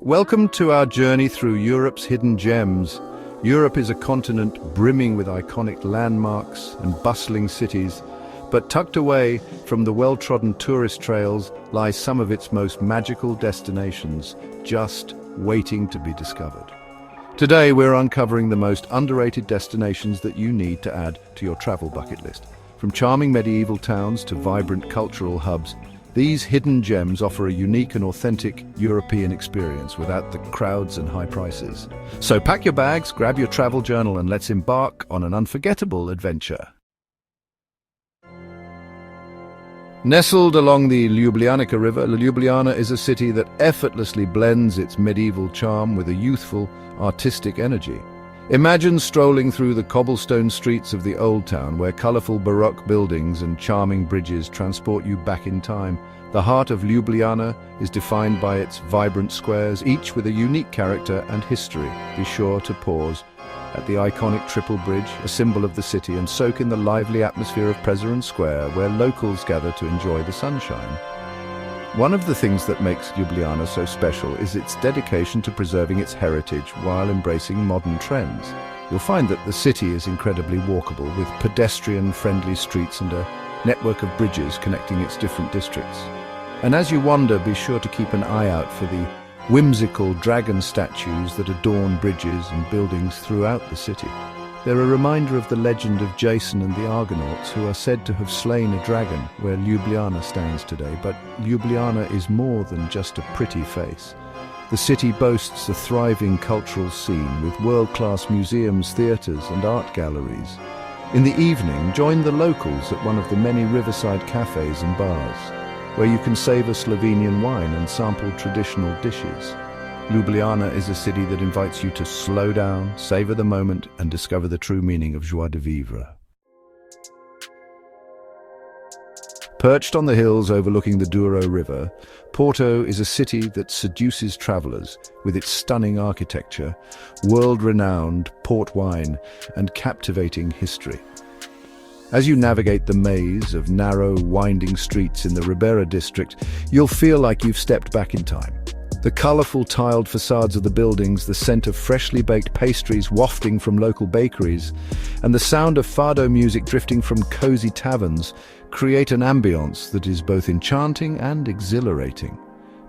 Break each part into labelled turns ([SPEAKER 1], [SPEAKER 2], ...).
[SPEAKER 1] Welcome to our journey through Europe's hidden gems. Europe is a continent brimming with iconic landmarks and bustling cities, but tucked away from the well-trodden tourist trails lie some of its most magical destinations, just waiting to be discovered. Today we're uncovering the most underrated destinations that you need to add to your travel bucket list. From charming medieval towns to vibrant cultural hubs, these hidden gems offer a unique and authentic European experience without the crowds and high prices. So pack your bags, grab your travel journal, and let's embark on an unforgettable adventure. Nestled along the Ljubljanica River, Ljubljana is a city that effortlessly blends its medieval charm with a youthful, artistic energy. Imagine strolling through the cobblestone streets of the Old Town, where colorful Baroque buildings and charming bridges transport you back in time. The heart of Ljubljana is defined by its vibrant squares, each with a unique character and history. Be sure to pause at the iconic Triple Bridge, a symbol of the city, and soak in the lively atmosphere of Prešeren Square, where locals gather to enjoy the sunshine. One of the things that makes Ljubljana so special is its dedication to preserving its heritage while embracing modern trends. You'll find that the city is incredibly walkable, with pedestrian-friendly streets and a network of bridges connecting its different districts. And as you wander, be sure to keep an eye out for the whimsical dragon statues that adorn bridges and buildings throughout the city. They're a reminder of the legend of Jason and the Argonauts, who are said to have slain a dragon where Ljubljana stands today. But Ljubljana is more than just a pretty face. The city boasts a thriving cultural scene with world-class museums, theatres and art galleries. In the evening, join the locals at one of the many riverside cafes and bars, where you can savor Slovenian wine and sample traditional dishes. Ljubljana is a city that invites you to slow down, savor the moment, and discover the true meaning of joie de vivre. Perched on the hills overlooking the Douro River, Porto is a city that seduces travelers with its stunning architecture, world-renowned port wine, and captivating history. As you navigate the maze of narrow, winding streets in the Ribera district, you'll feel like you've stepped back in time. The colorful tiled facades of the buildings, the scent of freshly baked pastries wafting from local bakeries, and the sound of fado music drifting from cozy taverns create an ambience that is both enchanting and exhilarating.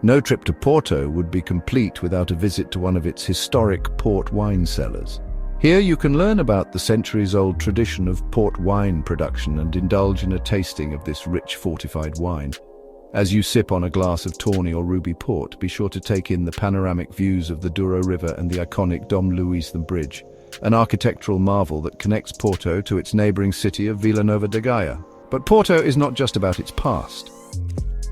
[SPEAKER 1] No trip to Porto would be complete without a visit to one of its historic port wine cellars. Here you can learn about the centuries-old tradition of port wine production and indulge in a tasting of this rich fortified wine. As you sip on a glass of tawny or ruby port, be sure to take in the panoramic views of the Douro River and the iconic Dom Luís Bridge, an architectural marvel that connects Porto to its neighboring city of Vila Nova de Gaia. But Porto is not just about its past.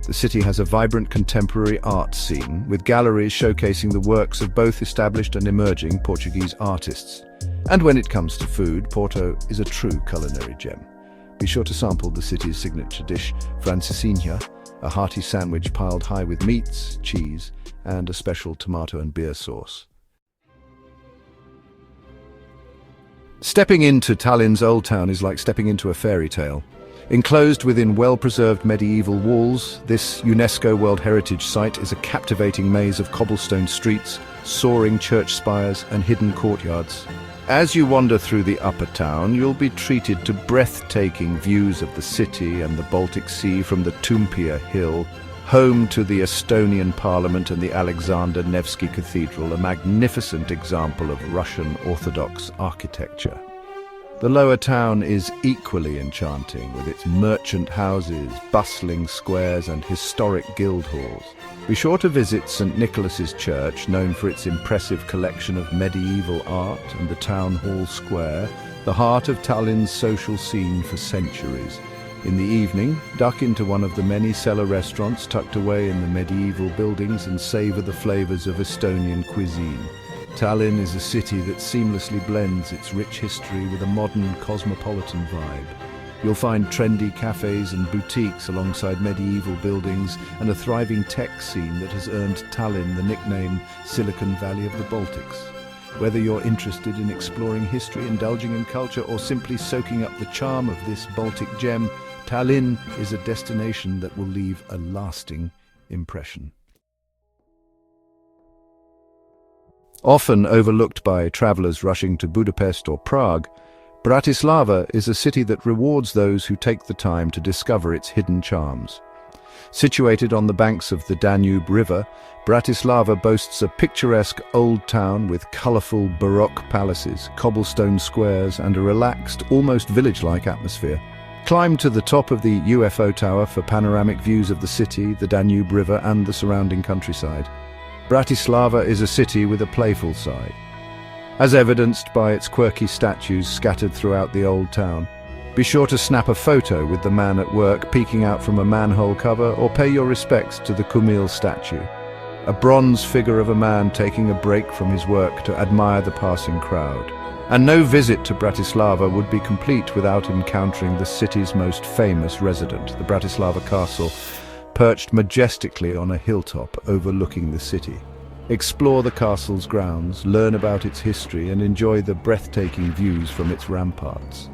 [SPEAKER 1] The city has a vibrant contemporary art scene, with galleries showcasing the works of both established and emerging Portuguese artists. And when it comes to food, Porto is a true culinary gem. Be sure to sample the city's signature dish, francesinha, a hearty sandwich piled high with meats, cheese, and a special tomato and beer sauce. Stepping into Tallinn's Old Town is like stepping into a fairy tale. Enclosed within well-preserved medieval walls, this UNESCO World Heritage Site is a captivating maze of cobblestone streets, soaring church spires, and hidden courtyards. As you wander through the upper town, you'll be treated to breathtaking views of the city and the Baltic Sea from the Tumpia Hill, home to the Estonian Parliament and the Alexander Nevsky Cathedral, a magnificent example of Russian Orthodox architecture. The lower town is equally enchanting, with its merchant houses, bustling squares and historic guild halls. Be sure to visit St. Nicholas's Church, known for its impressive collection of medieval art, and the Town Hall Square, the heart of Tallinn's social scene for centuries. In the evening, duck into one of the many cellar restaurants tucked away in the medieval buildings and savor the flavors of Estonian cuisine. Tallinn is a city that seamlessly blends its rich history with a modern cosmopolitan vibe. You'll find trendy cafes and boutiques alongside medieval buildings and a thriving tech scene that has earned Tallinn the nickname Silicon Valley of the Baltics. Whether you're interested in exploring history, indulging in culture, or simply soaking up the charm of this Baltic gem, Tallinn is a destination that will leave a lasting impression. Often overlooked by travelers rushing to Budapest or Prague, Bratislava is a city that rewards those who take the time to discover its hidden charms. Situated on the banks of the Danube River, Bratislava boasts a picturesque old town with colourful Baroque palaces, cobblestone squares and a relaxed, almost village-like atmosphere. Climb to the top of the UFO Tower for panoramic views of the city, the Danube River and the surrounding countryside. Bratislava is a city with a playful side, as evidenced by its quirky statues scattered throughout the old town. Be sure to snap a photo with the man at work peeking out from a manhole cover, or pay your respects to the Kumil statue, a bronze figure of a man taking a break from his work to admire the passing crowd. And no visit to Bratislava would be complete without encountering the city's most famous resident, the Bratislava Castle, perched majestically on a hilltop overlooking the city. Explore the castle's grounds, learn about its history, and enjoy the breathtaking views from its ramparts.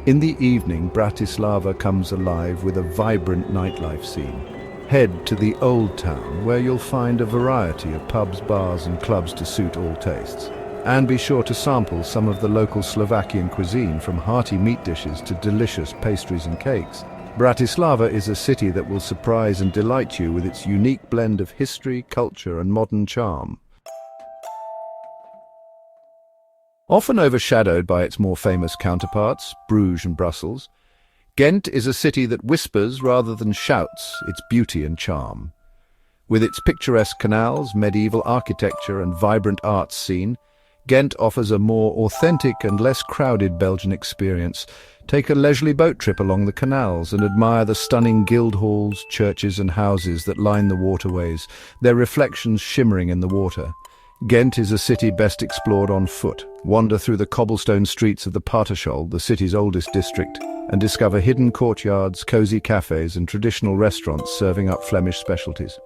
[SPEAKER 1] In the evening, Bratislava comes alive with a vibrant nightlife scene. Head to the Old Town, where you'll find a variety of pubs, bars and clubs to suit all tastes. And be sure to sample some of the local Slovakian cuisine, from hearty meat dishes to delicious pastries and cakes. Bratislava is a city that will surprise and delight you with its unique blend of history, culture and modern charm. Often overshadowed by its more famous counterparts, Bruges and Brussels, Ghent is a city that whispers rather than shouts its beauty and charm. With its picturesque canals, medieval architecture and vibrant arts scene, Ghent offers a more authentic and less crowded Belgian experience. Take a leisurely boat trip along the canals and admire the stunning guild halls, churches and houses that line the waterways, their reflections shimmering in the water. Ghent is a city best explored on foot. Wander through the cobblestone streets of the Paterschol, the city's oldest district, and discover hidden courtyards, cosy cafes and traditional restaurants serving up Flemish specialties.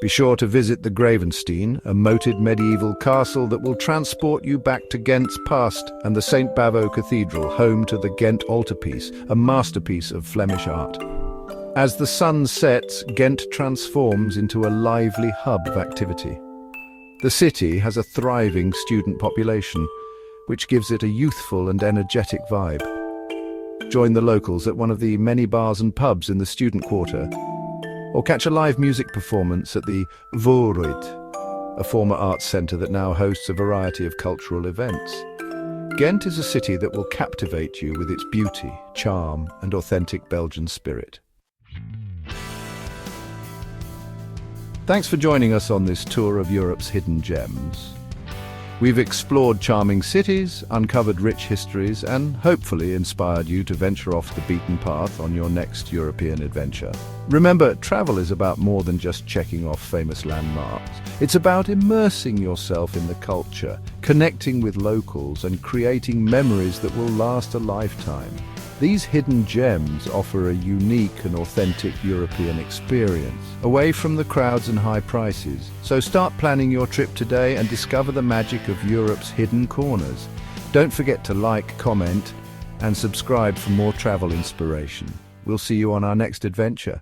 [SPEAKER 1] Be sure to visit the Gravenstein, a moated medieval castle that will transport you back to Ghent's past, and the St. Bavo Cathedral, home to the Ghent altarpiece, a masterpiece of Flemish art. As the sun sets, Ghent transforms into a lively hub of activity. The city has a thriving student population, which gives it a youthful and energetic vibe. Join the locals at one of the many bars and pubs in the student quarter, or catch a live music performance at the Vooruit, a former arts centre that now hosts a variety of cultural events. Ghent is a city that will captivate you with its beauty, charm and authentic Belgian spirit. Thanks for joining us on this tour of Europe's hidden gems. We've explored charming cities, uncovered rich histories, and hopefully inspired you to venture off the beaten path on your next European adventure. Remember, travel is about more than just checking off famous landmarks. It's about immersing yourself in the culture, connecting with locals, and creating memories that will last a lifetime. These hidden gems offer a unique and authentic European experience, away from the crowds and high prices. So start planning your trip today and discover the magic of Europe's hidden corners. Don't forget to like, comment, and subscribe for more travel inspiration. We'll see you on our next adventure.